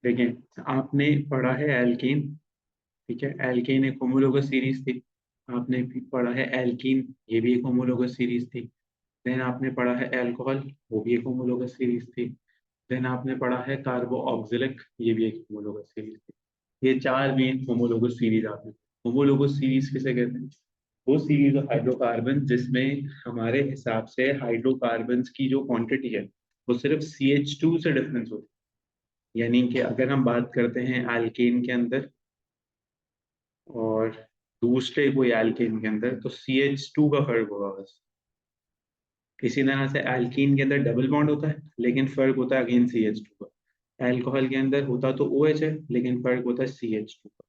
देखिए, आपने पढ़ा है एल्केन। ठीक है, एल्केन एक होमोलोगस सीरीज थी। आपने भी पढ़ा है एल्कीन, ये भी एक होमोलोगस सीरीज थी। देन आपने पढ़ा है अल्कोहल, वो भी एक होमोलोगस सीरीज थी। देन आपने पढ़ा है कार्बो ऑक्सिलिक, ये भी एक होमोलोगस सीरीज थी। ये चार मेन होमोलोगस सीरीज आपने। होमोलोगस सीरीज किसे कहते हैं? वो सीरीज ऑफ हाइड्रोकार्बन जिसमें हमारे हिसाब से हाइड्रोकार्बन्स की जो क्वांटिटी है वो सिर्फ CH2 से डिफरेंस होती है। यानी कि अगर हम बात करते हैं एल्केन के अंदर और दूसरे कोई एल्केन के अंदर, तो CH2 का फर्क होगा बस। इसी तरह से एल्कीन के अंदर डबल बॉन्ड होता है, लेकिन फर्क होता है अगेन CH2 का। एल्कोहल के अंदर होता तो OH है, लेकिन फर्क होता है CH2 का।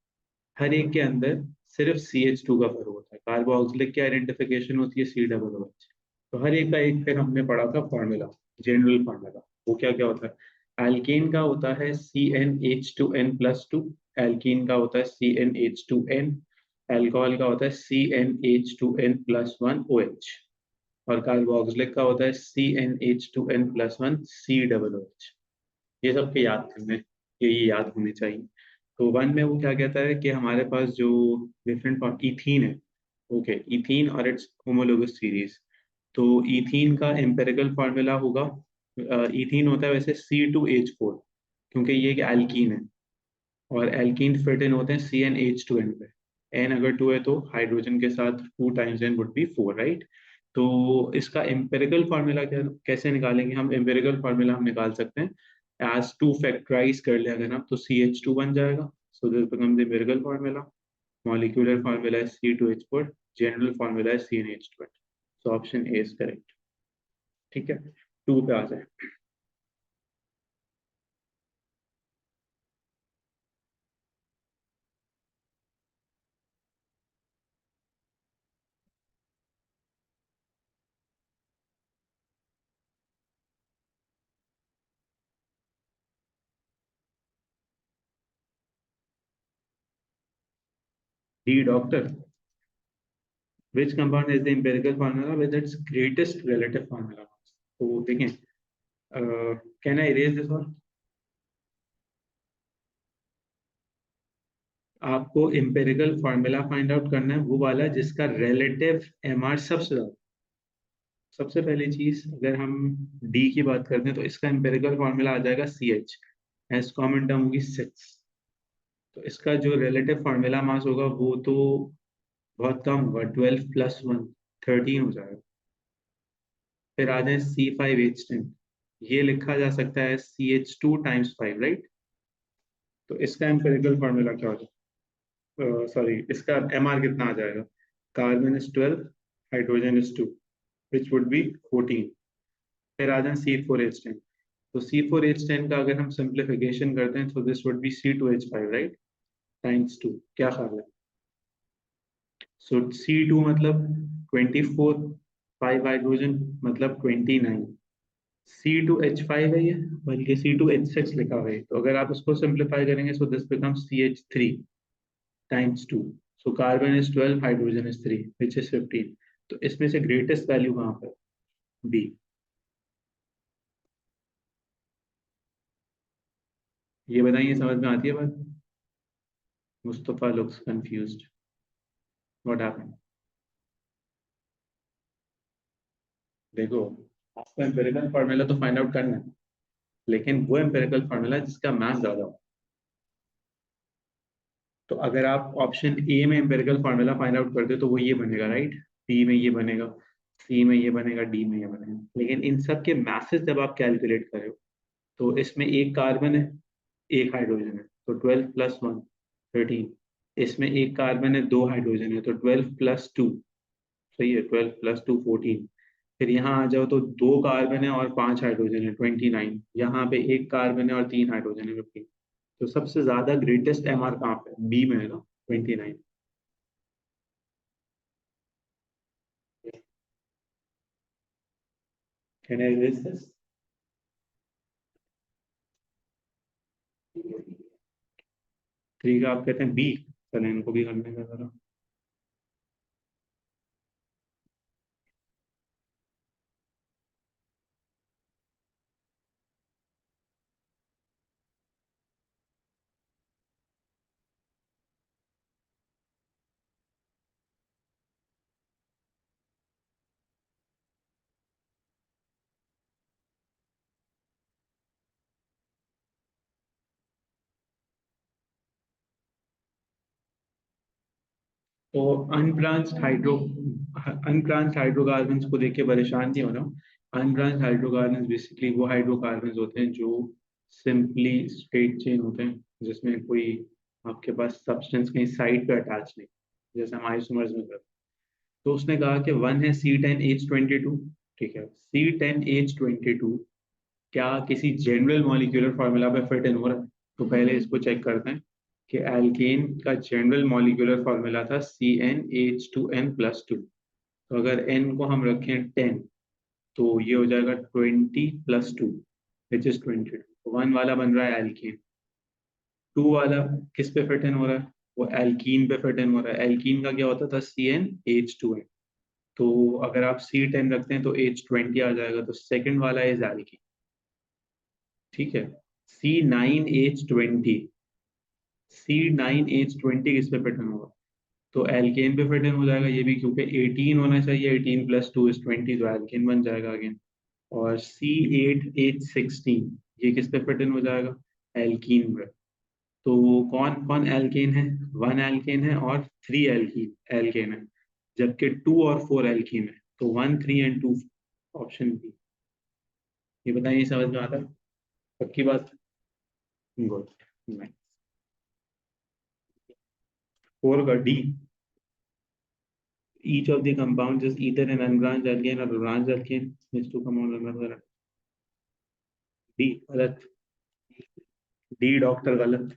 हर एक के अंदर सिर्फ CH2 का फर्क होता है। कार्बोक्सिलिक की आइडेंटिफिकेशन होती है COOH। तो हर एक का एक फिर हमने पढ़ा था फॉर्मूला, जनरल फॉर्मूला। वो क्या क्या होता है? एल्कीन का होता है CnH2n+2। एल्कीन का होता है CnH2n। एल्कोहल का होता है CnH2n+1 OH। और कार्बोक्सिलिक का होता है CnH2n+1 COOH। ये सबके याद करने, ये याद होने चाहिए। तो वन में वो क्या कहता है कि हमारे पास जो डिफरेंट फॉर्म इथीन है। ओके, इथीन और इट्स होमोलोगस सीरीज। तो इथीन का एम्पेरिकल फार्मूला होगा, इथीन होता है वैसे C2H4, क्योंकि ये एक एल्कीन है। और एल्कीन फिट इन होते हैं CnH2n पे। एन अगर 2 है तो हाइड्रोजन के साथ 2 times n would be 4, right? तो इसका एम्पेरिकल फार्मूला क्या, कैसे निकालेंगे हम? एम्पेरिकल फार्मूला हम निकाल सकते हैं एज टू फैक्टराइज कर ले अगर हम, तो CH2 बन जाएगा। So this becomes empirical formula. Molecular formula है C2H4। जनरल फार्मूला है CnH2n। So option A is correct. ठीक है, टू पे आ जाए। D doctor. Which compound is the empirical formula with its greatest relative formula? तो देखें, can I erase this one? आपको एम्पिरिकल फार्मूला फाइंड आउट करना है वो वाला जिसका रिलेटिव एमआर सबसे ज्यादा। सबसे पहली चीज, अगर हम डी की बात करते हैं तो इसका एम्पिरिकल फार्मूला आ जाएगा CH। एस कॉमन टर्म होगी 6। तो इसका जो रिलेटिव फार्मूला मास होगा वो तो बहुत कम होगा, 12+1 13 हो जाएगा। फिर आ जाए C5H10। ये लिखा जा सकता है CH2 × 5, राइट? तो इसका एम्पिरिकल फार्मूला क्या हो जाएगा? सॉरी, इसका एमआर कितना आ जाएगा? Carbon is 12, hydrogen is 2, which would be 14। फिर आ जाए C4H10। तो C4H10 का अगर हम सिंप्लीफिकेशन करते हैं तो this would be C2H5, right? ×2। क्या ख्याल है? सो C2 मतलब 24, 5 हाइड्रोजन मतलब 29। C2H5 है ये, बल्कि C2H6 लिखा हुआ है। तो अगर आप उसको सिंप्लीफाई करेंगे so this becomes CH3 × 2। So carbon is 12, hydrogen is 3, which is 15। तो इसमें से ग्रेटेस्ट वैल्यू कहाँ पर? बी। ये बताइए, समझ में आती है बात? Mustafa looks confused. What happened? देखो, आपको एम्पिरिकल फार्मूला तो फाइंड आउट करना है, लेकिन वो एम्पिरिकल फार्मूला जिसका मैथ ज्यादा हो। तो अगर आप ऑप्शन ए में एम्पिरिकल फार्मूला फाइंड आउट करते हो तो वो ये बनेगा, राइट? बी में ये बनेगा, सी में ये बनेगा, डी में ये बनेगा। लेकिन इन सब के मैसेज जब आप कैलकुलेट करो तो इसमें एक कार्बन है, एक हाइड्रोजन है, तो 12+1 13। इसमें एक कार्बन है, दो हाइड्रोजन है, तो 12+2। सही है, 12+2 14। फिर यहाँ आ जाओ तो दो कार्बन है और पांच हाइड्रोजन है, 29। यहाँ पे एक कार्बन है और तीन हाइड्रोजन है, 15। तो सबसे ज्यादा ग्रेटेस्ट एमआर कहाँ पे? बी में है ना, 29। Can I erase this? 3 का आप कहते हैं बी। चलो इनको भी करने का जरा। तो अनब्रांच्ड हाइड्रोकार्बन्स को देख के परेशान नहीं होना। अनब्रांच्ड हाइड्रोकार्बन्स बेसिकली वो हाइड्रोकार्बन्स होते हैं जो सिंपली स्ट्रेट चेन होते हैं, जिसमें कोई आपके पास सब्सटेंस कहीं साइड पे अटैच नहीं, जैसे हम आइसोमर्स में करते हैं। तो उसने कहा कि वन है C10H22। ठीक है, C10H22 क्या किसी जनरल मॉलिक्यूलर फार्मूला पे फिट इन हो रहा है? तो पहले इसको चेक करते हैं कि एल्केन का जनरल मॉलिक्यूलर फार्मूला था CnH2n+2। तो अगर n को हम रखें 10, तो ये हो जाएगा 20+2, विच इज 22। वन वाला बन रहा है एल्केन। टू वाला किस पे फिट इन हो रहा है? वो एल्कीन पे फिट इन हो रहा है। एल्कीन का क्या होता था? CnH2n। तो अगर आप C10 रखते हैं तो H20 आ जाएगा, तो सेकंड वाला इज एल्कीन। ठीक है, C9H20। C9H20 किस पे फिट इन होगा? तो एल्केन पे फिट इन हो जाएगा ये भी, क्योंकि 18 होना चाहिए, 18+2 is 20, तो एल्केन बन जाएगा अगेन। और C8H16 ये किस पे फिट इन हो जाएगा? एल्कीन पे। तो कौन कौन एल्केन है? वन एल्केन है और थ्री एल्कीन एल्केन है, जबकि टू और फोर एल्कीन है। तो 1, 3 एंड 2, ऑप्शन बी। ये बताइए, समझ में आता है? पक्की बात? गुड। फोर का D. each of the compounds is either an unbranched alkane or a branched alkane. These two compounds are not. D गलत। डी डॉक्टर गलत।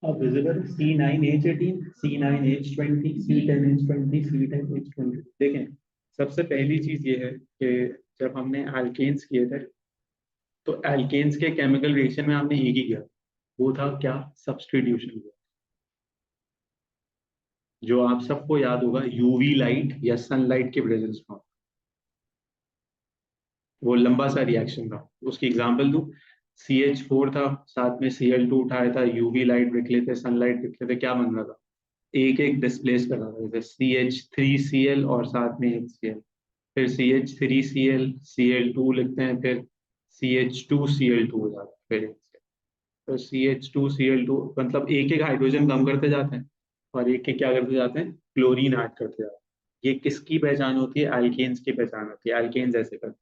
अब visible C9H18, C9H20, C10H20, C10H20। देखें, सबसे पहली चीज ये है कि जब हमने एल्केन्स किए थे, तो एल्केन्स के केमिकल रिएक्शन में हमने एक ही किया, वो था क्या? सब्स्टिट्यूशन। जो आप सबको याद होगा, यूवी लाइट या सनलाइट के प्रेजेंस में वो लंबा सा रिएक्शन था। उसकी एग्जांपल दूं, CH4 था, साथ में Cl2 उठाया था, यूवी लाइट निकले थे, सनलाइट निकले थे, क्या बन रहा था? एक एक डिस्प्लेस कर रहा था, जैसे CH3Cl और साथ में एक Cl, फिर CH3Cl, Cl2 लिखते हैं, फिर CH2Cl2 हो जाता है, फिर तो CH2Cl2, मतलब एक एक हाइड्रोजन कम करते जाते हैं और एक एक क्या करते जाते हैं? क्लोरीन ऐड करते जाते हैं। ये किसकी पहचान होती है? एल्केन्स की पहचान होती है। एल्केन्स ऐसे करते हैं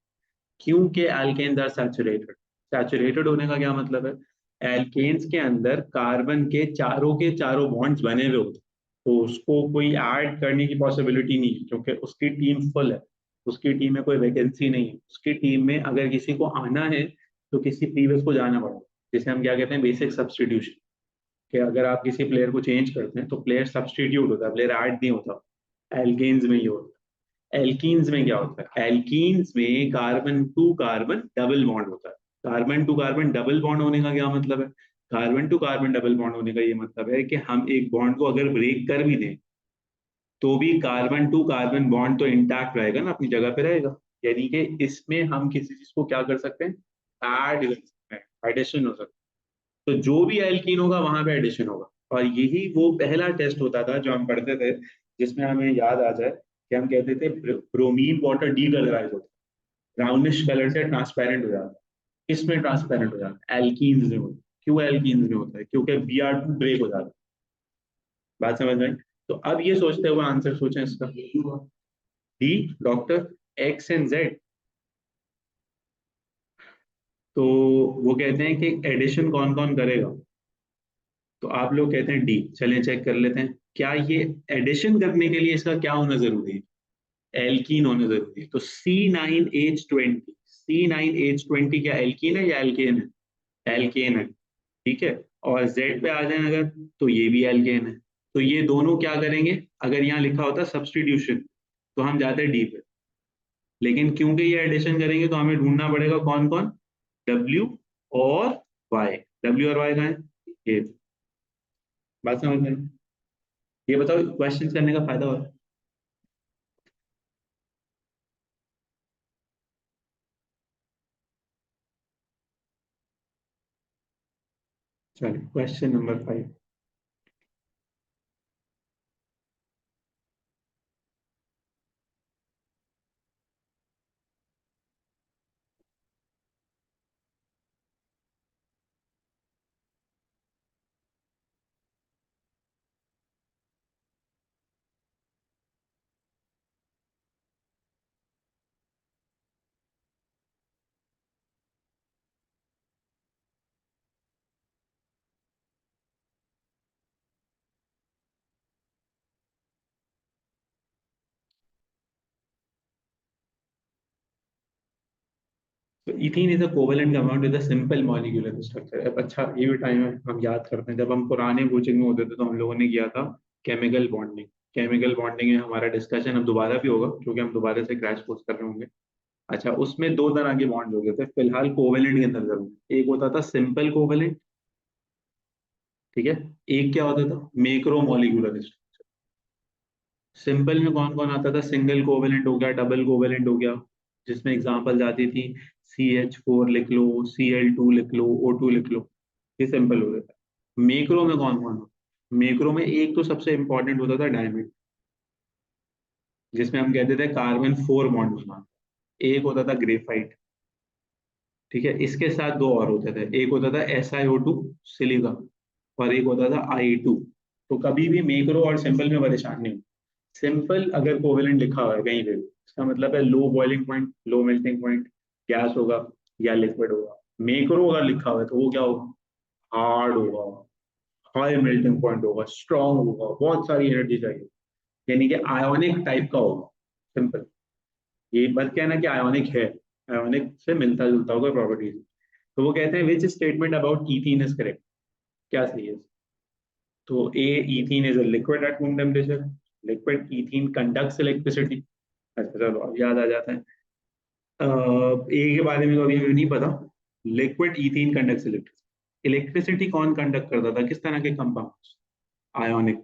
क्योंकि एल्केन्स आर सैचुरेटेड। सैचुरेटेड होने का क्या मतलब है? एल्केन्स के अंदर कार्बन के चारों बॉन्ड्स बने हुए होते हैं, तो उसको कोई ऐड करने की पॉसिबिलिटी नहीं है, क्योंकि उसकी टीम फुल है। उसकी टीम में कोई वैकेंसी नहीं है। उसकी टीम में अगर किसी को आना है तो किसी प्रीवियस को जाना पड़ेगा, जिसे हम क्या कहते हैं? Basic substitution. कि अगर आप किसी प्लेयर को चेंज करते हैं तो प्लेयर सब्सटीट्यूट होता है, प्लेयर ऐड नहीं होता। एल्केन्स में ये होता है। एल्कीन्स में क्या होता है? एल्कीन्स में carbon to carbon double bond होता है। Carbon to carbon double bond होने का क्या मतलब है? Carbon to carbon double bond होने का ये मतलब है कि हम एक बॉन्ड को अगर ब्रेक कर भी दें, तो भी कार्बन टू कार्बन बॉन्ड तो इंटैक्ट रहेगा ना, अपनी जगह पे रहेगा। यानी कि इसमें हम किसी चीज को क्या कर सकते हैं? ऐड कर सकते हैं, एडिशन हो सकता है। तो जो भी एल्कीन होगा वहां पे एडिशन होगा। और यही वो पहला टेस्ट होता था जो हम पढ़ते थे, जिसमें हमें याद आ जाए कि हम कहते थे ब्रोमीन वाटर डीकलराइज होता है, ब्राउनिश कलर से ट्रांसपेरेंट हो जाता है। किसमें ट्रांसपेरेंट हो जाता है? एल्कीन्स में होता है। क्यों एल्कीन्स में होता है? क्योंकि Br2 ब्रेक हो जाता है। बात समझ में आई? तो अब ये सोचते हुए आंसर सोचें इसका। D doctor. X and Z. तो वो कहते हैं कि एडिशन कौन कौन करेगा? तो आप लोग कहते हैं डी। चलें चेक कर लेते हैं, क्या ये एडिशन करने के लिए इसका क्या होना जरूरी है? एल्कीन होना जरूरी है। तो C9H20, C9H20 क्या एल्कीन है या एल्केन है? एल्केन है। ठीक है। और जेड पे आ जाए अगर, तो ये भी एल्केन है। तो ये दोनों क्या करेंगे? अगर यहाँ लिखा होता सब्स्टिट्यूशन, तो हम जाते डी पे। लेकिन क्योंकि ये एडिशन करेंगे तो हमें ढूंढना पड़ेगा कौन कौन? डब्ल्यू और वाई। डब्ल्यू और वाई कहाँ है? ये। बात समझ में आई? ये बताओ, क्वेश्चन करने का फायदा और? चलिए क्वेश्चन नंबर 5। तो ethene is a covalent compound with a simple molecular structure. अब अच्छा ये भी टाइम है, हम याद करते हैं जब हम पुराने कोचिंग में होते थे तो हम लोगों ने किया था केमिकल बॉन्डिंग। केमिकल बॉन्डिंग में हमारा डिस्कशन अब दोबारा भी होगा क्योंकि हम दोबारा से क्रैश कोर्स कर रहे होंगे। अच्छा उसमें दो तरह के बॉन्ड होते थे, फिलहाल कोवेलेंट के अंदर जरूर। एक होता था सिंपल कोवेलेंट, ठीक है। एक क्या होता था, मैक्रो मॉलिक्यूलर। सिंपल में कौन कौन आता था, सिंगल कोवेलेंट हो गया, डबल कोवेलेंट हो गया, जिसमें एग्जांपल आती थी CH4 लिख लो, Cl2 लिख लो, O2 लिख लो। ये सिंपल हो जाता है। मैक्रो में कौन कौन होता, मैक्रो में एक तो सबसे इंपॉर्टेंट होता था डायमंड, जिसमें हम कहते थे कार्बन 4 बॉन्ड बना। एक होता था ग्रेफाइट, ठीक है। इसके साथ दो और होते थे, एक होता था SiO2 सिलिका, और एक होता था I2। तो कभी भी मैक्रो और सिंपल में परेशान नहीं हो। सिंपल अगर कोवेलेंट लिखा हुआ है कहीं पे इसका मतलब है low boiling point, low melting point, gas होगा या लिक्विड होगा। मैक्रो अगर लिखा हुआ है तो वो क्या होगा, हार्ड होगा, हाई मेल्टिंग पॉइंट होगा, स्ट्रांग होगा, बहुत सारी एनर्जी चाहिए, यानी कि आयोनिक टाइप का होगा। सिंपल, ये बस कहना कि आयोनिक है, आयोनिक से मिलता जुलता होगा प्रॉपर्टीज। तो वो कहते हैं which statement about ethene is correct, क्या सही है। तो A, ethene is a liquid at room temperature, liquid ethene conducts electricity. अच्छा चलो अब याद आ जाता है। ए के बारे में तो अभी हमें नहीं पता। Liquid ethene conducts electricity, electricity कौन कंडक्ट करता था, किस तरह के कंपाउंड्स, आयोनिक।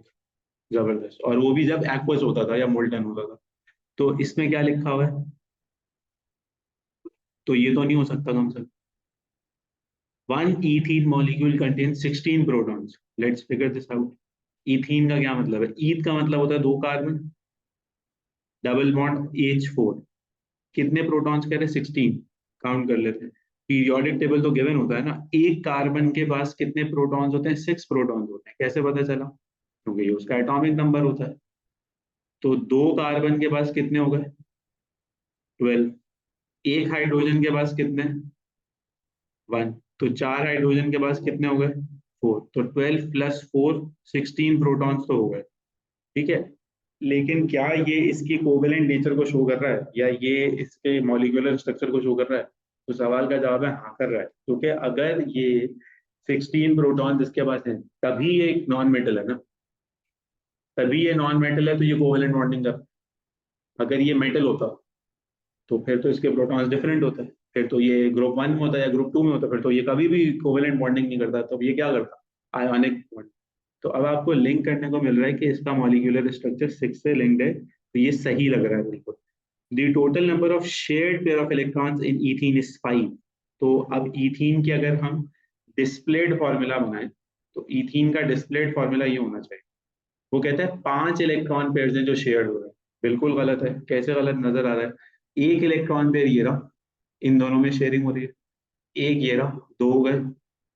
जबरदस्त, और वो भी जब एक्वस होता था या मोल्टन होता था। तो इसमें क्या लिखा हुआ है, तो ये तो नहीं हो सकता कम से कम। One ethene molecule contain 16 protons, let's figure this out. Ethene का क्या मतलब है, ईथ का मतलब होता है दो कार्बन, डबल बॉन्ड H4, कितने प्रोटॉन्स कह रहे हैं, 16। काउंट कर लेते हैं। पीरियोडिक टेबल तो गिवन होता है ना, एक कार्बन के पास कितने प्रोटॉन्स होते हैं, 6 प्रोटॉन्स होते हैं। कैसे पता चला, क्योंकि ये उसका एटॉमिक नंबर होता है। तो दो कार्बन के पास कितने हो गए, 12। एक हाइड्रोजन के पास कितने, 1। तो चार हाइड्रोजन के पास कितने हो गए, 4। तो 12 + 4, 16 प्रोटॉन्स तो हो गए, ठीक है। लेकिन क्या ये इसकी कोवेलेंट नेचर को शो कर रहा है या ये इसके मॉलिक्यूलर स्ट्रक्चर को शो कर रहा है। तो सवाल का जवाब है हाँ कर रहा है, क्योंकि अगर ये 16 प्रोटॉन जिसके पास है तभी ये एक नॉन मेटल है ना, तभी ये नॉन मेटल है तो ये कोवेलेंट बॉन्डिंग कर। अगर ये मेटल होता तो फिर तो इसके प्रोटॉन्स डिफरेंट होते हैं, फिर तो ये ग्रुप 1 में होता है या ग्रुप 2 में होता, फिर तो ये कभी भी कोवेलेंट बॉन्डिंग नहीं करता। तो अब ये क्या करता, आयोनिक बॉन्ड। तो अब आपको लिंक करने को मिल रहा है कि इसका मॉलिक्यूलर स्ट्रक्चर 6 से लिंक्ड है, तो ये सही लग रहा है बिल्कुल। The total number of shared pair of electrons in ethene is 5। तो अब ईथीन की अगर हम डिस्प्लेड फॉर्मूला बनाएं तो ईथीन का डिस्प्लेड फॉर्मूला ये होना चाहिए। वो कहता है 5 इलेक्ट्रॉन पेयर हैं जो शेयर्ड हो रहे हैं। बिल्कुल गलत है, कैसे गलत नजर आ रहा है, एक इलेक्ट्रॉन पेयर ये रहा, इन दोनों में शेयरिंग हो रही है। एक ये रहा, दो हो गए,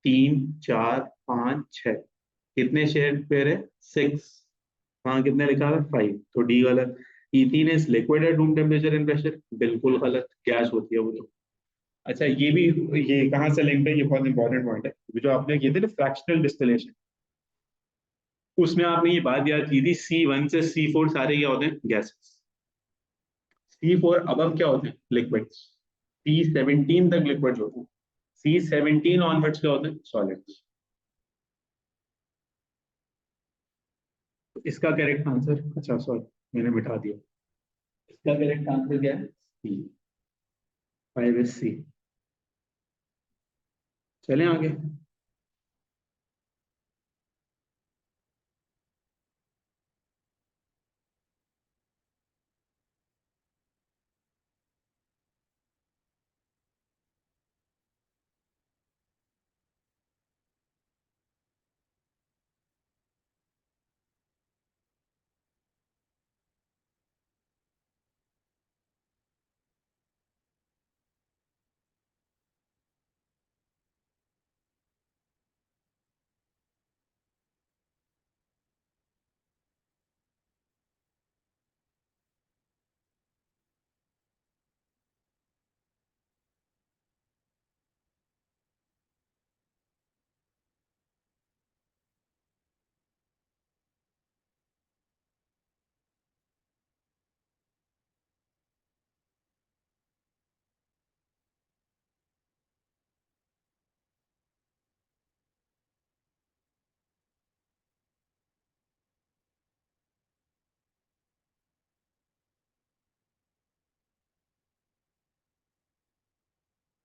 3 4 5 6, कितने शेयर पेयर है, 6। हाँ कितने लिखा है, 5, तो डी गलत। Ethene is liquid at room temperature and pressure, बिल्कुल गलत, गैस होती है वो तो। अच्छा ये भी, ये कहाँ से लिंक्ड है, ये बहुत इंपॉर्टेंट पॉइंट है। जो आपने किए थे ना फ्रैक्शनल डिस्टिलेशन, उसमें आपने ये बात याद की थी, C1 से C4 सारे क्या होते हैं, गैसेस। C4 अब क्या होते हैं, लिक्विड्स। C17 तक लिक्विड्स होते हैं, C17 ऑनवर्ड्स क्या होते हैं, सॉलिड्स। इसका करेक्ट आंसर, अच्छा सॉरी मैंने मिटा दिया, इसका करेक्ट आंसर क्या है, सी, 5 is C। चलें आगे।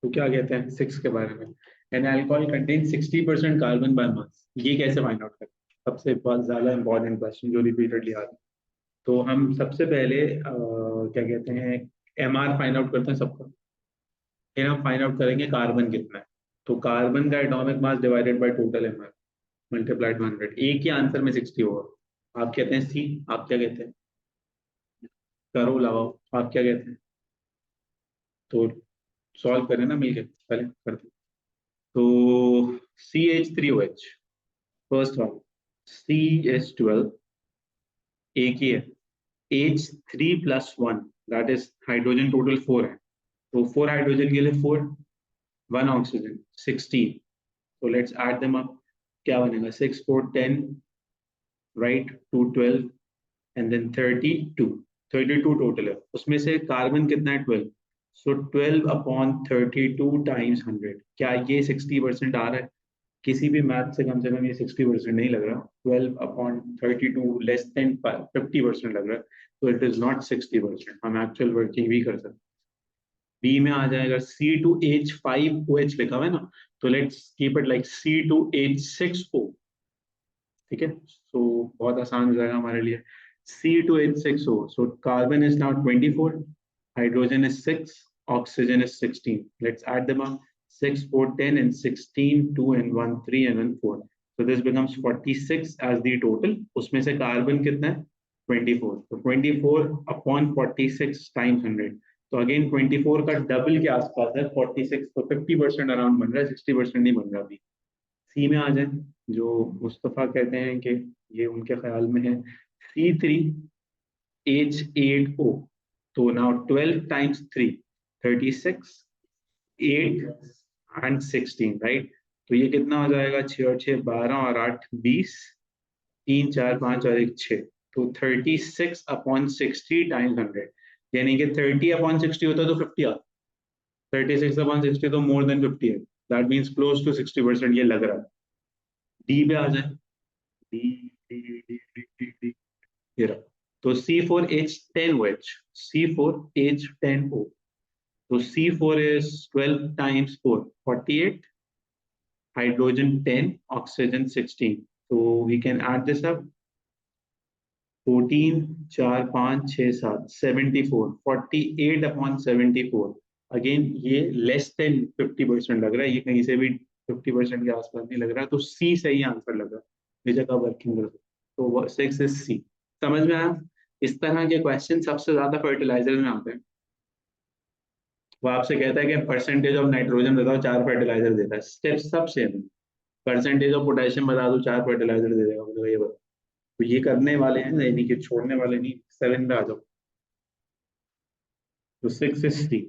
तो क्या कहते हैं 6 के बारे में, an alcohol contain 60% carbon by mass. ये कैसे फाइंड आउट करें? सबसे बहुत ज्यादा इंपॉर्टेंट क्वेश्चन जो रिपीटेडली आता है। तो हम सबसे पहले क्या कहते हैं, एमआर फाइंड आउट करते हैं सबका। फिर हम फाइंड आउट करेंगे कार्बन कितना है। तो कार्बन का atomic mass divided by total MR multiplied 100। एक ही आंसर में 60 होगा। आप कहते हैं सी, आप क्या कहते हैं? करो लगाओ, आप क्या कहते हैं? तो सॉल्व करें ना मिलके, पहले करते हैं। तो CH3OH, फर्स्ट वन CH12, एक ही है। H3+1, that is hydrogen total 4 है। तो 4 हाइड्रोजन के लिए 4, 1 ऑक्सीजन 16। तो लेट्स ऐड देम अप। क्या बनेगा? 6 4 10, राइट, 2 12 एंड देन 32। 32 टोटल है, उसमें से कार्बन कितना है? 12। सो 12/32 टाइम्स 100। क्या ये 60% आ रहा है? किसी भी मैथ से कम ये 60% नहीं लग रहा। 12/32 लेस देन 50% लग रहा है। तो इट इज नॉट 60%। हम एक्चुअल वर्किंग भी कर सकते हैं। बी में आ जाएगा C2H5OH लिखा हुआ है ना, तो let's keep it like C2H6O। ठीक है, सो बहुत आसान हो जाएगा हमारे लिए। C2H6O, so carbon is now 24, hydrogen is 6, oxygen is 16। Let's add them up. 6 4 10 and 16, 2 and 1 3 and 1 4। So this becomes 46 as the total। उसमें से कार्बन कितना है? 24। तो 24/46 टाइम्स 100। तो अगेन 24 का डबल के आसपास है 46। तो 50% अराउंड बन रहा है, 60% नहीं बन रहा अभी। सी में आ जाए, जो मुस्तफा कहते हैं कि ये उनके ख्याल में है C3H8O। तो नाउ 12 टाइम्स 3, 36, 8 एंड 16, राइट। तो ये कितना हो जाएगा? 6 और 6 12 और 8 20, 3 4 5 और 1 6। तो 36/60 टाइम्स 100, यानी कि 30/60 होता है तो 50 आता। 36/60 तो मोर देन 50 है। दैट मीन्स क्लोज टू 60% ये लग रहा है। डी पे आ जाए। D D D D D D, ये रहा। तो C4H10OH, C4H10O। तो C4 is 12 times 4, 48, hydrogen 10, oxygen 16। So we can add this up। 14 4 5 6 7 74, 48/74। Again ये लेस देन 50% लग रहा है, ये कहीं से भी 50% के आसपास नहीं लग रहा। तो सी सही आंसर लग रहा है, ये जगह वर्किंग कर। तो 6 इज सी। समझ में आया? इस तरह के क्वेश्चन सबसे ज्यादा फर्टिलाइजर में आते हैं। वो आपसे कहता है कि परसेंटेज ऑफ नाइट्रोजन बताओ, 4 फर्टिलाइजर देता है। स्टेप सब सेम है। परसेंटेज ऑफ पोटेशियम बता दो, 4 फर्टिलाइजर दे देगा, मुझे ये बता। तो ये करने वाले हैं, यानी कि छोड़ने वाले नहीं। 7 पे आ जाओ। तो 6 इज सी।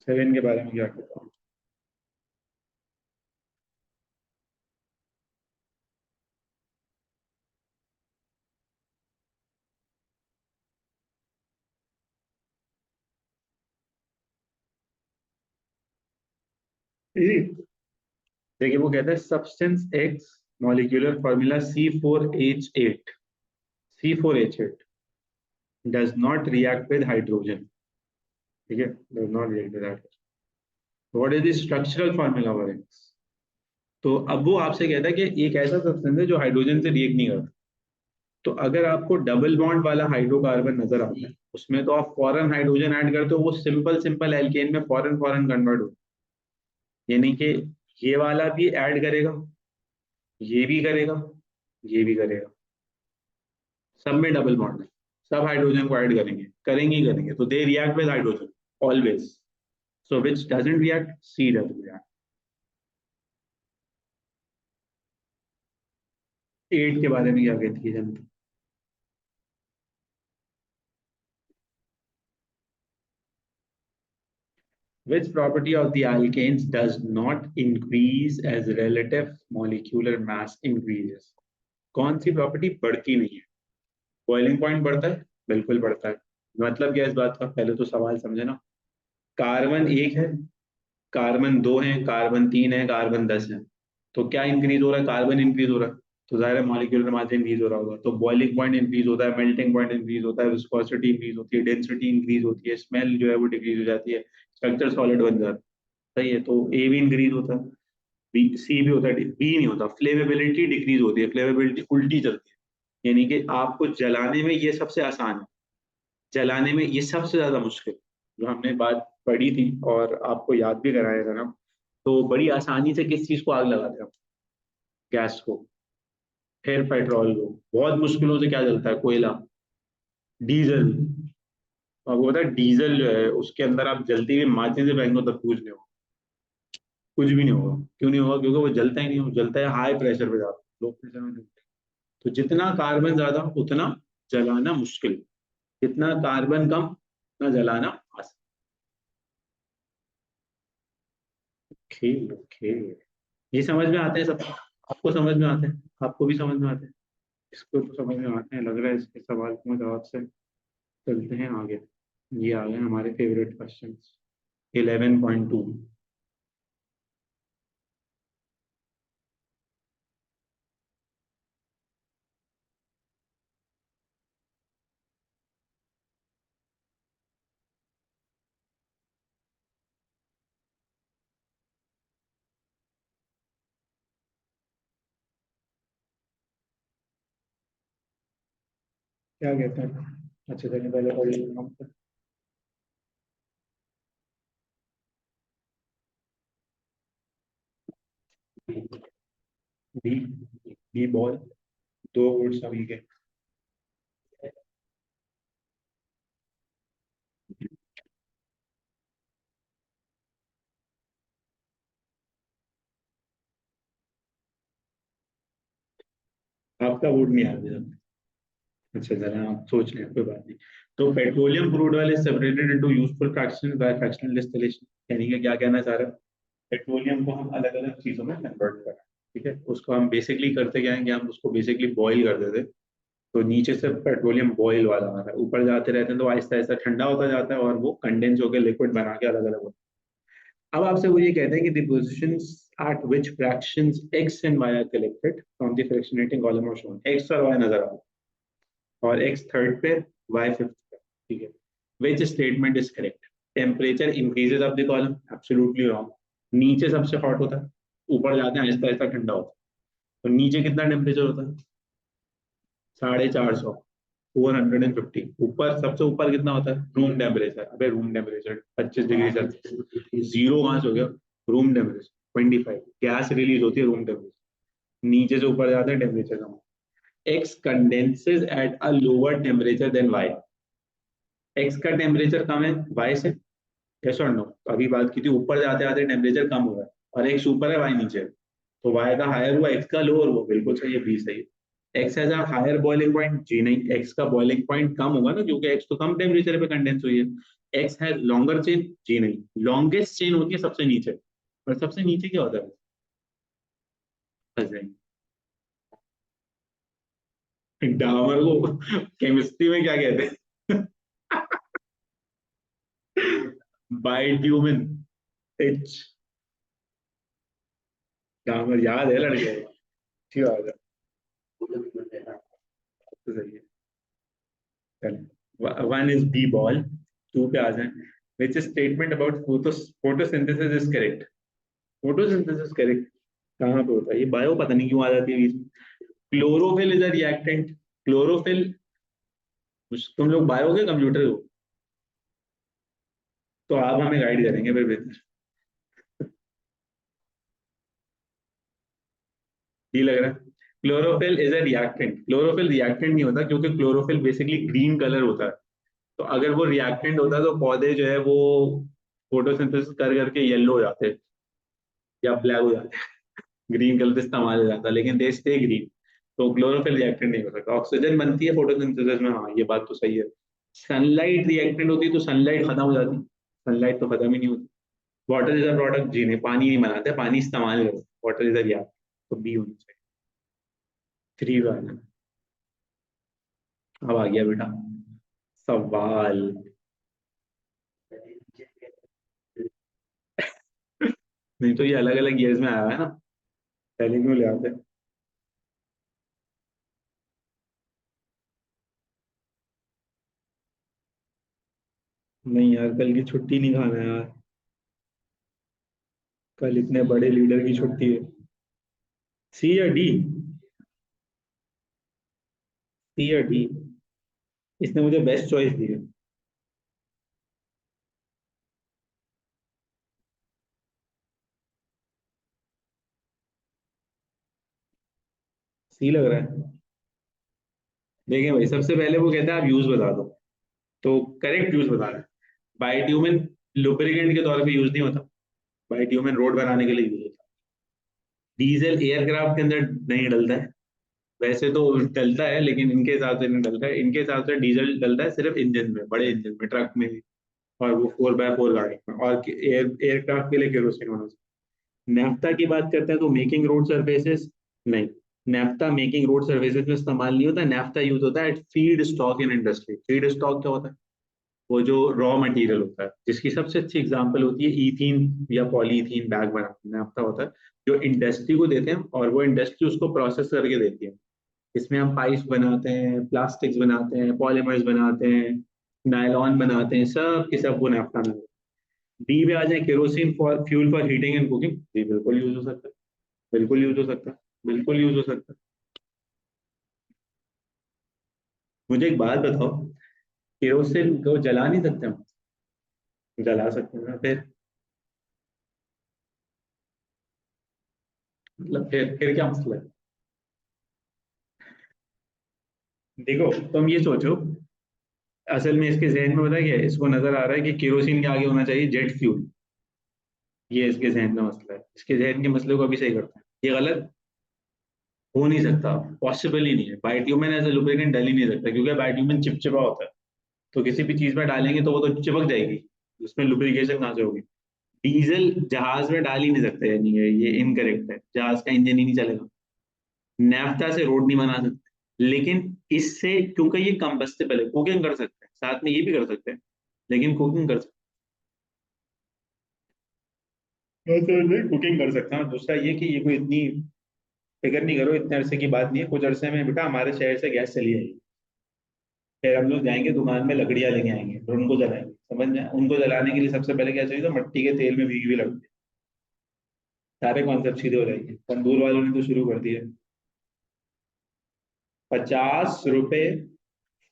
7 के बारे में क्या कहता हूँ? देखिए वो कहता है substance x, molecular formula C4H8। C4H8 does not react with hydrogen. ठीक है, does not react with hydrogen. What is the structural formula for x? तो अब वो आपसे कहता है कि एक ऐसा सब्सटेंस है जो हाइड्रोजन से रिएक्ट नहीं करता। तो अगर आपको डबल बॉन्ड वाला हाइड्रोकार्बन नजर आता है, उसमें तो आप फॉरन हाइड्रोजन ऐड करते हो, वो सिंपल सिंपल एल्केन में फॉरन फॉरन कन्वर्ट हो। यानी कि ये वाला भी ऐड करेगा, ये भी करेगा, ये भी करेगा। सब में डबल बॉन्ड है, सब हाइड्रोजन को ऐड करेंगे, करेंगे ही करेंगे। तो they react with hydrogen always. So which doesn't react? C doesn't react. 8 के बारे में क्या कहती है जनता? Which property of the alkanes does not increase as relative molecular mass increases? कौन सी प्रॉपर्टी बढ़ती नहीं है? बॉइलिंग पॉइंट बढ़ता है, बिल्कुल बढ़ता है। मतलब क्या इस बात का? पहले तो सवाल समझे ना। कार्बन 1 है, कार्बन 2 है, कार्बन 3 है, कार्बन 10 है। तो क्या इंक्रीज हो रहा है? कार्बन इंक्रीज हो रहा है। तो जाहिर है मॉलिक्यूलर मास इंक्रीज हो रहा होगा, तो बॉइलिंग पॉइंट इंक्रीज होता है, मेल्टिंग पॉइंट इंक्रीज होता है, विस्कोसिटी इंक्रीज होती है, डेंसिटी इंक्रीज होती है, स्मेल जो है वो डिक्रीज हो जाती है, स्ट्रक्चर सॉलिड बन जाता है। सही है, तो ए भी इंक्रीज होता है, बी सी भी होता है, बी नहीं होता। फ्लेवेबिलिटी डिक्रीज होती है, फ्लेवेबिलिटी उल्टी चलती है, यानी कि आपको जलाने में ये सबसे आसान है, जलाने में ये सबसे ज्यादा मुश्किल, जो हमने बात पढ़ी थी और आपको याद भी कराया था ना। तो बड़ी आसानी से किस चीज को आग लगाते हैं? गैस को, फिर पेट्रोल को। बहुत मुश्किलों से क्या जलता है? कोयला, डीजल। आपको पता है डीजल जो है उसके अंदर आप जलती हुई माचिस से फेंको तब कुछ नहीं होगा, कुछ भी नहीं होगा। क्यों नहीं होगा? क्योंकि वो जलता ही नहीं, हो जलता है हाई प्रेशर पे जाता है, लो प्रेशर में जलता है। तो जितना कार्बन ज्यादा उतना जलाना मुश्किल, जितना कार्बन कम उतना जलाना आसान। खेल खेल, ये समझ में आते हैं सब? आपको समझ में आते हैं? आपको भी समझ में आते हैं? इसको तो समझ में आते हैं लग रहा है, इसके सवाल को जवाब से चलते हैं आगे। ये आ गए हमारे फेवरेट क्वेश्चन, 11.2। क्या कहते हैं? अच्छा चलिए पहले पढ़ लेंगे हम। बी, बी बॉल, दो वोट सभी के। आपका वोट नहीं आया अभी तक? अच्छा जरा आप सोच लें, कोई बात नहीं। तो petroleum crude oil is separated into useful fraction by fractional distillation, यानी कि क्या कहना चाह रहे हैं? पेट्रोलियम को हम अलग अलग चीजों में कन्वर्ट कर रहे हैं, ठीक है। उसको हम बेसिकली करते क्या है कि हम उसको बेसिकली बॉईल कर देते हैं। तो नीचे से पेट्रोलियम बॉईल वाला आ रहा है, ऊपर जाते रहते हैं तो आहिस्ता आहिस्ता ठंडा होता जाता है और वो कंडेंस होकर लिक्विड बना के अलग अलग होता है। अब आपसे वो ये कहते हैं कि the positions at which fractions x and y are collected from the fractionating column of shown, x और y नजर आ रहा है, और x थर्ड पे, y फिफ्थ पे, ठीक है। Which statement is correct? Temperature increases of the column, absolutely wrong. नीचे सबसे हॉट होता है, ऊपर जाते हैं आहिस्ता आहिस्ता ठंडा होता है। तो नीचे कितना टेम्परेचर होता है? 450, 450। ऊपर सबसे ऊपर कितना होता है? Room temperature. अबे room temperature 25 degree Celsius, zero कहाँ से हो गया? रूम टेम्परेचर 25, गैस रिलीज होती है रूम टेम्परेचर। नीचे से ऊपर जाते हैं टेम्परेचर कम। X condenses at a lower temperature than Y, X का टेम्परेचर कम है वाई से, यस और नो? अभी बात की थी ऊपर जाते आते टेम्परेचर कम हुआ है, और एक्स ऊपर है वाई नीचे है। तो वाई का हायर हुआ, एक्स का लोअर हुआ, बिल्कुल सही है, बी सही है। X has a higher boiling point, जी नहीं, एक्स का बॉइलिंग पॉइंट कम होगा ना, क्योंकि एक्स तो कम टेम्परेचर पे कंडेंस हुई है। एक्स हैज लॉन्गर चेन, जी नहीं, लॉन्गेस्ट चेन होती है सबसे नीचे। और सबसे नीचे क्या होता है? फंस जाएंगे। डामर को केमिस्ट्री में क्या कहते हैं? बाइट्यूमिन, एच। डामर याद है लड़के को। अच्छी बात है, तो सही है। One is B ball, two पे आ जाए। Which statement about photosynthesis is correct? Photosynthesis correct कहाँ पे होता है? ये बायो पता नहीं क्यों आ जाती है बीच में। Chlorophyll is a reactant, chlorophyll. तुम लोग बायो के कंप्यूटर हो, तो आप हमें गाइड करेंगे फिर बेहतर। ये लग रहा है। Chlorophyll is a reactant, chlorophyll reactant नहीं होता, क्योंकि क्लोरोफिल बेसिकली ग्रीन कलर होता है। तो अगर वो रिएक्टेंट होता तो पौधे जो है वो फोटोसिंथेसिस कर करके येलो हो जाते या ब्लैक हो जाते, ग्रीन कलर इस्तेमाल हो जाता, लेकिन दे स्टे ग्रीन। तो क्लोरोफिल रिएक्टेंट नहीं हो सकता। ऑक्सीजन बनती है फोटोसिंथेसिस में, हाँ ये बात तो सही है। सनलाइट रिएक्टेंट होती है, तो सनलाइट खत्म हो जाती, सनलाइट तो खत्म ही नहीं होती। वाटर इज अ प्रोडक्ट, जी नहीं, पानी नहीं बनाते, पानी इस्तेमाल करते, वाटर इज अ रिएक्ट। तो बी होनी चाहिए, थ्री वाला। अब आ गया बेटा सवाल। नहीं तो ये अलग अलग ईयर्स में आया है ना, पहले क्यों ले आते? नहीं यार, कल की छुट्टी नहीं खाना यार। कल इतने बड़े लीडर की छुट्टी है। सी या डी? सी या डी? इसने मुझे बेस्ट चॉइस दी है। सी लग रहा है। देखें भाई, सबसे पहले वो कहता है आप यूज बता दो। तो करेक्ट यूज बता रहा है। बाइट्यूमेन लुब्रिकेंट के तौर पे यूज नहीं होता। बाइट्यूमेन रोड बनाने के लिए यूज होता है। डीजल एयरक्राफ्ट के अंदर नहीं डलता है। वैसे तो डलता है, लेकिन इनके हिसाब से नहीं डलता है। इनके हिसाब से डीजल डलता है सिर्फ इंजन में, बड़े इंजन में, ट्रक में, और वो 4x4 गाड़ी में, और एयरक्राफ्ट के लिए केरोसिन होना चाहिए। नैफ्ता की बात करते हैं तो मेकिंग रोड सर्फेसेस। नहीं, नैफ्ता मेकिंग रोड सर्फेसेस में इस्तेमाल नहीं होता। नैफ्ता यूज होता है feed stock in industry. Feed stock क्या होता है? वो जो रॉ मटेरियल होता है, जिसकी सबसे अच्छी एग्जांपल होती है ईथीन या पॉलीथीन बैग बनाने में, नाफ्ता होता है। जो इंडस्ट्री को देते हैं और वो इंडस्ट्री उसको प्रोसेस करके देती है। इसमें हम पाइप्स बनाते हैं, प्लास्टिक्स बनाते हैं, पॉलीमर्स बनाते हैं, नायलॉन बनाते हैं, सब के सब वो नाफ्ता में। डी पे आ जाए, kerosene for fuel for heating and cooking. जी बिल्कुल यूज हो सकता है। बिल्कुल यूज हो सकता है। बिल्कुल यूज हो सकता है। मुझे एक बात बताओ, केरोसिन को जला नहीं सकते हम? जला सकते हैं ना फिर? मतलब फिर क्या मसला है? देखो, तुम ये सोचो, असल में इसके जहन में पता है क्या है? इसको नजर आ रहा है कि केरोसिन के आगे होना चाहिए जेट फ्यूल। ये इसके जहन में मसला है। इसके जहन के मसले को अभी सही करता है। ये गलत हो नहीं सकता। पॉसिबल ही नहीं है। बाइट्यूमेन एज ए लुब्रिकेंट डल ही नहीं सकता, क्योंकि बाइट्यूमेन चिपचिपा होता है। तो किसी भी चीज में डालेंगे तो वो तो चिपक जाएगी। उसमें लुब्रिकेशन कहाँ से होगी? डीजल जहाज में डाल ही नहीं सकते, यानी ये इनकरेक्ट है। जहाज का इंजन ही नहीं चलेगा। नैफ्था से रोड नहीं बना सकते, लेकिन इससे, क्योंकि ये कंबस्टेबल है, कुकिंग कर सकते हैं, साथ में ये भी कर सकते हैं, लेकिन कुकिंग कर सकते हैं तो कुकिंग कर सकते हैं। दूसरा ये कि ये कोई इतनी फिक्र नहीं करो, इतने अरसे की बात नहीं है। कुछ अरसे में बेटा हमारे शहर से गैस चली जाएगी। फिर हम लोग जाएंगे दुकान में, लकड़ियां लेके आएंगे, फिर उनको जलाएंगे। समझ जाए, उनको जलाने के लिए सबसे पहले क्या चाहिए? तो मट्टी के तेल में भीगी हुई लकड़ी। सारे कॉन्सेप्ट सीधे हो जाएंगे। तंदूर वालों ने तो शुरू कर दिया। 50 रुपए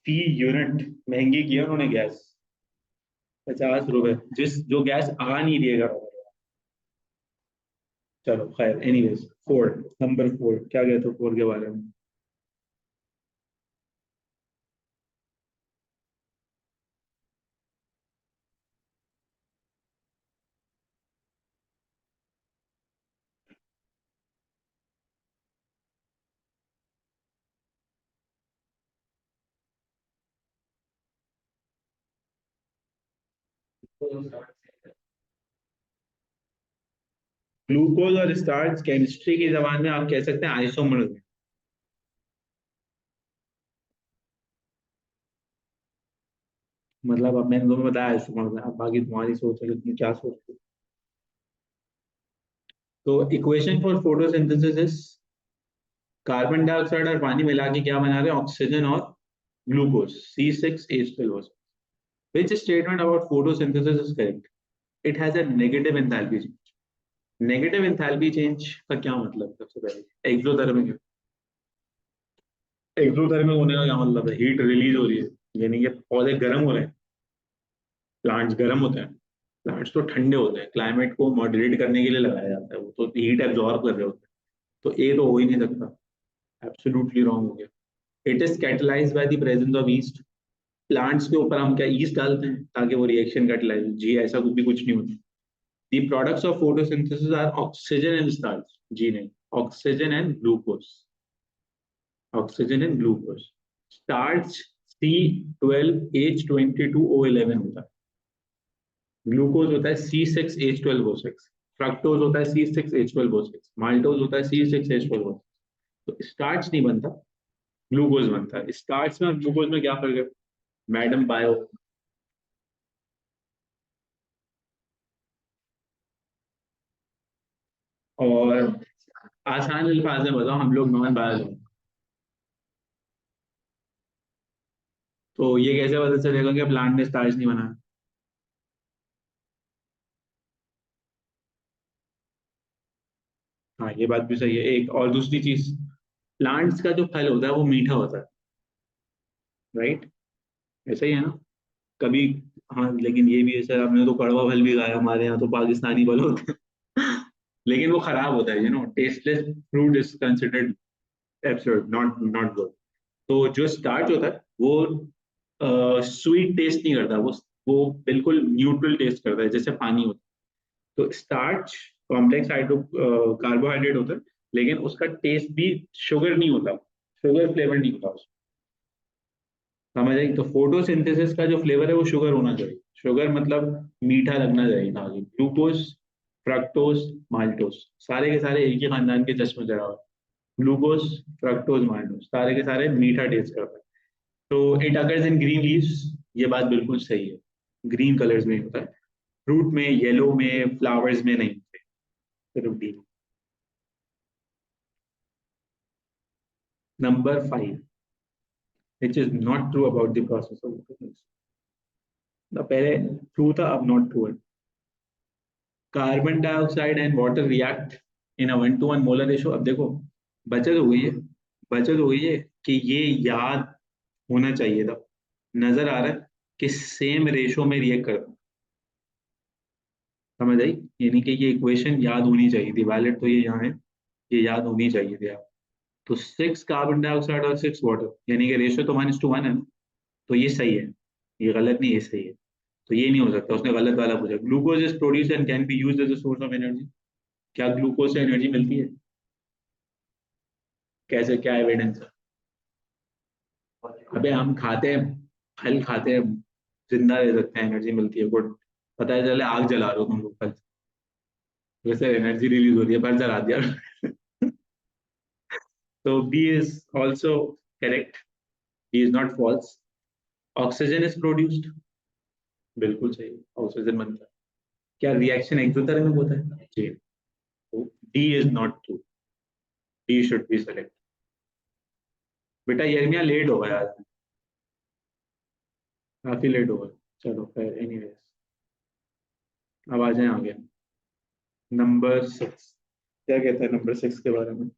फी यूनिट महंगी की है उन्होंने गैस। 50 रुपए, जिस जो गैस आ नहीं देगा। चलो खैर, एनीवेज, फोर्ड, नंबर 4, क्या कहते हो फोर्ड के बारे में? ग्लूकोज और स्टार्च केमिस्ट्री की जबान में आप कह सकते हैं आइसोमर्स हैं। मतलब अब मैंने तुम्हें बताया आइसोमर्स हैं, अब बाकी तुम्हारी सोच है कि तुम क्या सोचते हो। तो equation for photosynthesis is, carbon dioxide और पानी मिला के क्या बना रहे हैं? ऑक्सीजन और glucose, C6H12O। Which statement about photosynthesis is correct? It has a negative enthalpy change. Negative enthalpy change का क्या मतलब है? सबसे पहले एक्सोथर्मिक। एक्सोथर्मिक होने का क्या मतलब है? हीट रिलीज हो रही है, यानी कि पौधे गर्म हो रहे हैं। प्लांट्स गर्म होते हैं? प्लांट्स तो ठंडे होते हैं। क्लाइमेट को मॉडरेट करने के लिए लगाया जाता है, वो तो हीट एब्जॉर्ब कर रहे होते हैं। तो ए तो हो ही नहीं सकता। एब्सोल्युटली रॉन्ग हो गया। It is catalyse by the presence of east. Plants के ऊपर हम क्या ईस्ट डालते हैं ताकि वो रिएक्शन कैटलाइज? जी ऐसा कुछ भी कुछ नहीं होता। The products of photosynthesis are oxygen and starch. जी नहीं, oxygen and glucose. Oxygen and glucose. Starch C12H22O11 होता है। ग्लूकोज होता है C6H12O6। फ्रक्टोज होता है C6H12O6। माल्टोज होता है C6H12O6। तो स्टार्च नहीं बनता, ग्लूकोज बनता है। स्टार्च में और ग्लूकोज में क्या फर्क है मैडम बायो? और आसान अल्फाज में बताओ, हम लोग नॉन बायो। तो ये कैसे पता चलेगा कि प्लांट ने स्टार्च नहीं बनाया? हाँ ये बात भी सही है। एक और दूसरी चीज, प्लांट्स का जो फल होता है वो मीठा होता है, राइट? ऐसा ही है ना? कभी, हाँ लेकिन ये भी है सर, आपने तो कड़वा फल भी खाया, हमारे यहाँ तो पाकिस्तानी फल होते हैं लेकिन वो खराब होता है, tasteless fruit is considered absurd, not not good. तो जो स्टार्च होता है वो स्वीट टेस्ट नहीं करता, वो बिल्कुल न्यूट्रल टेस्ट करता है, जैसे पानी होता है। तो स्टार्च कॉम्प्लेक्स हाइड्रो कार्बोहाइड्रेट होता है, लेकिन उसका टेस्ट भी शुगर नहीं होता, शुगर फ्लेवर नहीं होता उसका। समझ आई? तो फोटोसिंथेसिस का जो फ्लेवर है वो शुगर होना चाहिए, शुगर मतलब मीठा लगना चाहिए ना। ग्लूकोज, फ्रक्टोज, माल्टोज, सारे के सारे एक ही खानदान के चश्मे जरा हुए। ग्लूकोज, फ्रक्टोज, माल्टोज सारे के सारे मीठा टेस्ट करते हैं। तो it occurs in green leaves, ये बात बिल्कुल सही है, ग्रीन कलर्स में होता है, फ्रूट में, येलो में, फ्लावर्स में नहीं होते, सिर्फ green. Number 5, which is not true about the process of, पहले ट्रू था अब नॉट ट्रू है। Carbon dioxide and water react in a 1:1 molar ratio. अब देखो, बचत हो गई है, बचत हो गई है कि ये याद होना चाहिए था, नजर आ रहा है कि सेम रेशो में रिएक्ट करता है। समझ आई? यानी कि ये इक्वेशन याद होनी चाहिए थी, वैलिड तो ये यहाँ है, ये याद होनी चाहिए थी आप। तो 6 कार्बन डाइऑक्साइड और 6 वाटर, यानी कि रेशो तो 1:1 है, तो ये सही है, ये गलत नहीं, ये सही है। तो ये नहीं हो सकता, उसने गलत वाला पूछा। Glucose is produce and can be used as a source of energy. क्या ग्लूकोज से एनर्जी मिलती है? कैसे, क्या एविडेंस है? अबे हम खाते हैं, फल खाते हैं, जिंदा रह सकते हैं, एनर्जी मिलती है, गुड। पता है चले आग जला रहे हो तुम लोग फल से, वैसे एनर्जी रिलीज होती है, पर जला दिया तो B is also correct, B is not false. Oxygen is produced, बिल्कुल सही, ऑक्सीजन बनता है। क्या रिएक्शन एक्सोथर्मिक होता है जी? तो D is not true, D should be select. बेटा यर्मिया लेट हो गया आज, काफी लेट हो गया। चलो खैर, एनीवेज, अब आ जाए आगे। नंबर 6, क्या कहता है नंबर 6 के बारे में?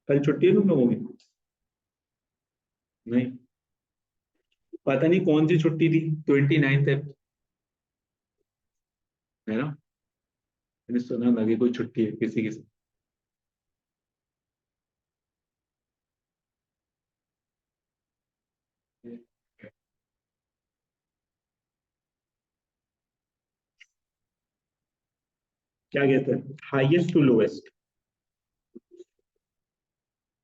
कल छुट्टी है तुम लोगों की? नहीं, पता नहीं कौन सी छुट्टी थी, 29 है ना? मैंने सुना था कि कोई छुट्टी है किसी किसी। क्या कहते हैं, हाईएस्ट टू लोएस्ट?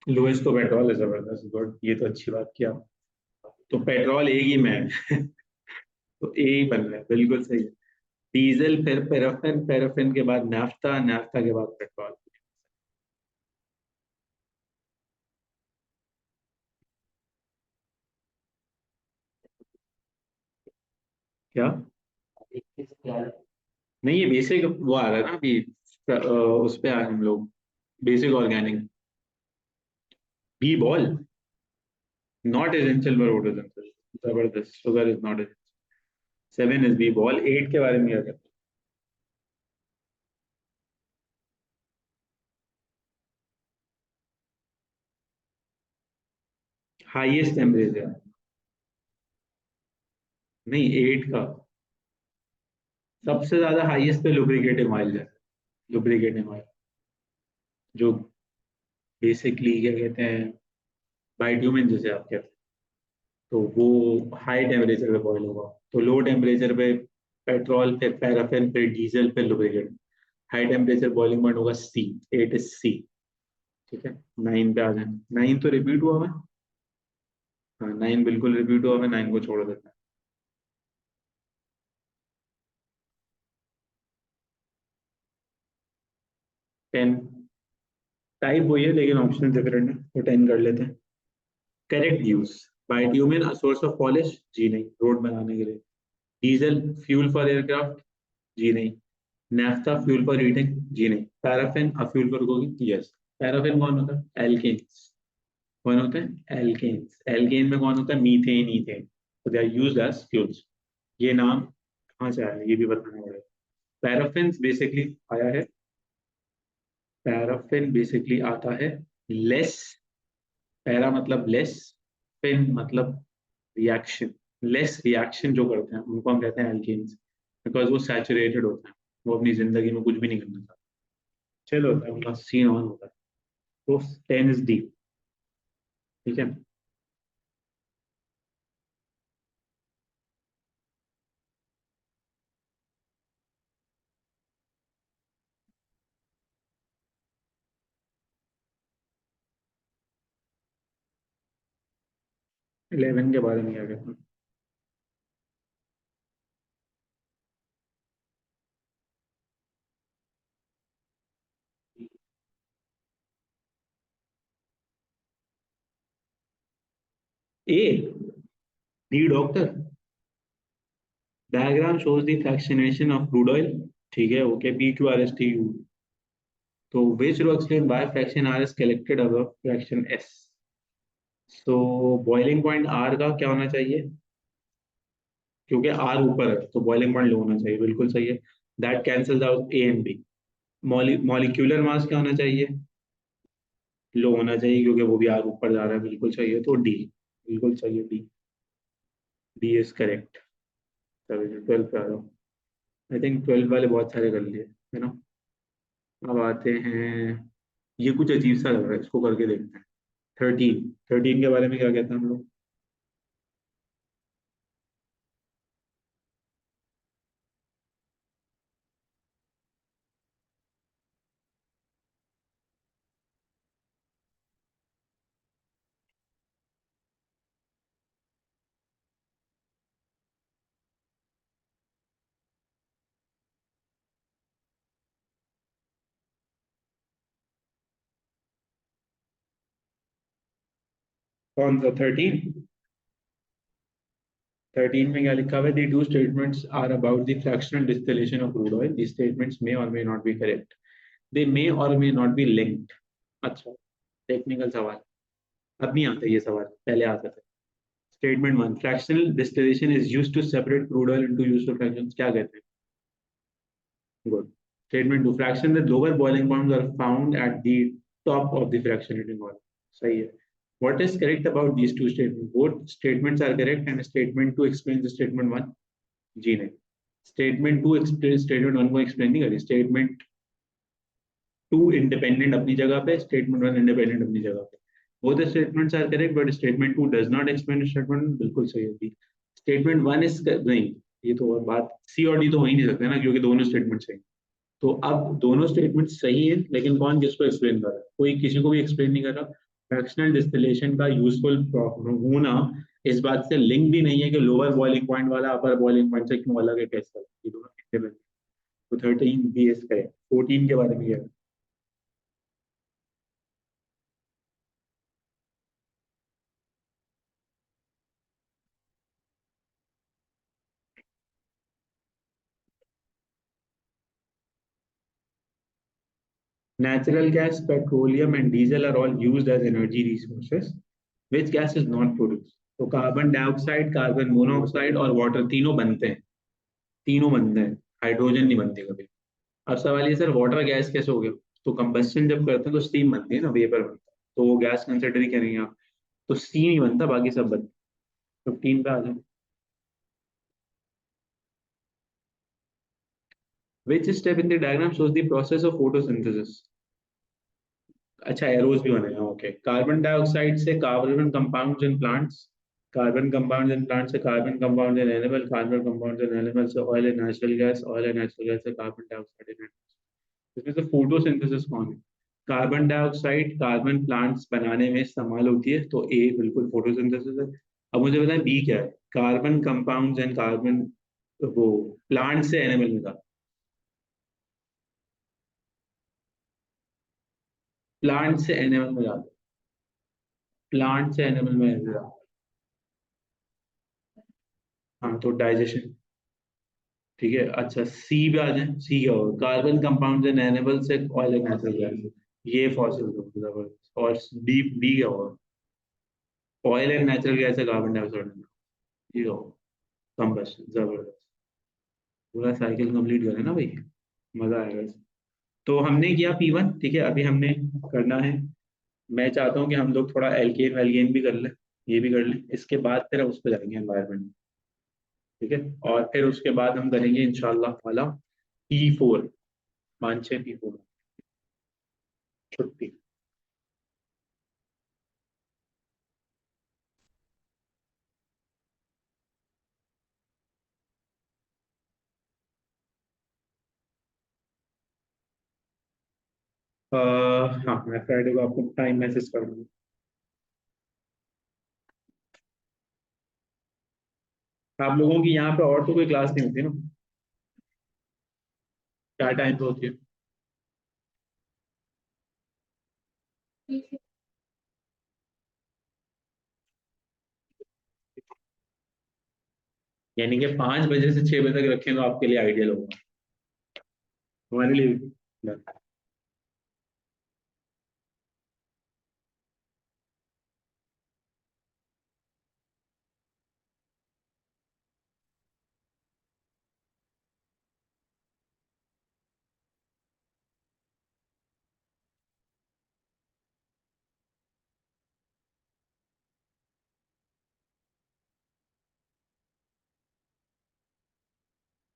लोएस्ट तो पेट्रोल है, जबरदस्त, गुड, ये तो अच्छी बात किया। तो पेट्रोल एक ही में है तो ए ही बन रहा है, बिल्कुल सही है। डीजल, फिर पैराफिन, पैराफिन के बाद नाफ्ता, नाफ्ता के बाद पेट्रोल। क्या? नहीं, ये बेसिक वो आ रहा है ना अभी, उस पे आए हम लोग, basic organic. B ball, not essential for photosynthesis, जबरदस्त, sugar is not. 7 is B ball, 8 के बारे में क्या कहते हैं? हाईएस्ट टेम्परेचर, नहीं 8 का सबसे ज्यादा हाईएस्ट पे लुब्रिकेटिव ऑयल है, लुब्रिकेटिव ऑयल जो बेसिकली क्या कहते हैं, बाइट्यूमिन जैसे आप कहते हैं, तो वो हाई टेम्परेचर पे बॉयल होगा। तो लो टेम्परेचर पे पेट्रोल, फिर पैराफिन, फिर डीजल, फिर lubricant. High temperature boiling point होगा सी, 8 इज सी। ठीक है, 9 पे आ जाए। 9 तो रिपीट हुआ है, हाँ 9 बिल्कुल रिपीट हुआ है, 9 को छोड़ देता है। 10, टाइप वही है लेकिन ऑप्शन डिफरेंट है, तो 10 कर लेते हैं। Correct use, bitumen a source of polish, जी नहीं, रोड बनाने के लिए। डीजल फ्यूल फॉर एयरक्राफ्ट, जी नहीं। नैफ्था फ्यूल फॉर हीटिंग, जी नहीं। Paraffin a fuel for cooking, yes. Paraffin कौन होता है? एल्केन्स। कौन होता है? एल्केन्स। एल्केन में कौन होता है? Methane, ethane. तो they are used as fuels. ये नाम कहाँ से आया, ये भी बताना पड़ेगा। पैराफिन बेसिकली आया है, पैराफिन बेसिकली आता है लेस, पैरा मतलब लेस, फिन मतलब रिएक्शन, लेस रिएक्शन जो करते हैं उनको हम कहते हैं एल्केन्स, बिकॉज वो सैचुरेटेड होते हैं, वो अपनी जिंदगी में कुछ भी नहीं करना चाहते, चिल होता है उनका सीन ऑन होता है। तो 10 इज डी। ठीक है। 11 के बारे में क्या कहते हैं? A, D doctor, diagram shows the fractionation of crude oil. ठीक है, okay, P Q R S T U. तो which row explain by fraction R is collected above fraction S. So boiling point R का क्या होना चाहिए, क्योंकि are ऊपर है तो बॉइलिंग पॉइंट लो होना चाहिए, बिल्कुल सही है। That cancels out A and B. Molecular mass क्या होना चाहिए, लो होना चाहिए, क्योंकि वो भी आर ऊपर जा रहा है, बिल्कुल सही है, तो डी, बिल्कुल सही है, डी, डी इज करेक्ट। चलो 12 पे आ रहा हूँ। आई थिंक 12 वाले बहुत सारे कर लिए, है ना। अब आते हैं, ये कुछ अजीब सा लग रहा है, इसको करके देखते हैं। 13, 13 के बारे में क्या कहते हैं हम लोग। कौन सा 13? 13 में क्या लिखा हुआ है, the two statements are about the fractional distillation of crude oil, the statements may or may not be correct, they may or may not be linked. अच्छा, टेक्निकल सवाल, अब नहीं आते ये सवाल, पहले आते थे। Statement one, fractional distillation is used to separate crude oil into used fractions, क्या कहते हैं, good. Statement two, fraction with lower boiling points are found at the top of the fractionating oil, सही है। What is correct about these two statements? Both statements are correct and statement 2 explains the statement 1. जी नहीं, statement two explain statement one को explain नहीं करी, statement to independent अपनी जगह पे, स्टेटमेंट वन इंडिपेंडेंट अपनी जगह पे। Both the statements are correct but statement two does not explain statement, बिल्कुल सही होगी। स्टेटमेंट वन इज नहीं, ये तो और बात, सी और डी तो हो ही नहीं सकते ना, क्योंकि दोनों स्टेटमेंट सही। तो अब दोनों स्टेटमेंट सही है, लेकिन कौन किसको एक्सप्लेन कर रहा है, कोई किसी को भी एक्सप्लेन नहीं कर रहा। फ्रैक्शनल डिस्टिलेशन का यूजफुल होना इस बात से लिंक भी नहीं है कि लोअर बॉइलिंग पॉइंट वाला अपर बॉइलिंग पॉइंट से क्यों अलग है, कैसे अलग है। ये दोनों independent। तो 13 बी एस करेक्ट। 14 के बारे में क्या है? Natural gas, petroleum, and diesel are all used as energy resources. Which gas is not produced? तो कार्बन डाइऑक्साइड, कार्बन मोनोऑक्साइड और वाटर तीनों बनते हैं, तीनों बनते हैं, हाइड्रोजन नहीं बनती कभी। अब सवाल ये सर वाटर गैस कैसे हो गया, तो कंबस्शन जब करते हैं तो स्टीम बनती है ना, वेपर बनता है, तो वो गैस कंसिडर ही करेंगे आप, तो स्टीम ही बनता, बाकी सब बनता। 15 पे आ जाए। Which step in the diagram shows the process of photosynthesis? अच्छा, एरोज भी बने हैं, ओके। कार्बन डाइऑक्साइड से carbon compounds in plants, carbon compounds in plant से carbon compounds in animal, carbon compounds in animal से oil and natural gas, oil and natural gas से carbon dioxide in animal. इसमें से photosynthesis कौन है? Carbon dioxide carbon plants बनाने में इस्तेमाल होती है, तो ए बिल्कुल फोटोसिंथेसिस है। अब मुझे बताएं बी क्या है, कार्बन कंपाउंड्स एंड कार्बन, वो प्लांट से एनिमल में था, प्लांट से एनिमल में जाता, प्लांट से एनिमल में जाता। हाँ, तो डाइजेशन। ठीक है, अच्छा सी पे आ जाए, सी क्या होगा, कार्बन कंपाउंड एंड एनिमल से ऑयल एंड नेचुरल गैस, ये फॉसिल जबरदस्त। और डी, डी क्या होगा, ऑयल एंड नेचुरल गैस से कार्बन डाइऑक्साइड, ये होगा कंबशन, जबरदस्त। पूरा साइकिल कंप्लीट करें ना भाई, मजा आएगा इसमें। तो हमने किया P1, ठीक है, अभी हमने करना है, मैं चाहता हूँ कि हम लोग थोड़ा एल्केन वेल्केन भी कर लें, ये भी कर लें, इसके बाद फिर उस पर जाएंगे एनवायरनमेंट। ठीक है, और फिर उसके बाद हम करेंगे इंशाल्लाह वाला P4, 5-6 P4 छुट्टी। हाँ, मैं फ्राइडे को आपको टाइम मैसेज कर दूंगा। आप लोगों की यहाँ पे और तो कोई क्लास नहीं होती ना? क्या टाइम पे होती है? यानी कि 5 बजे से 6 बजे तक रखें तो आपके लिए आइडियल होगा, हमारे लिए भी।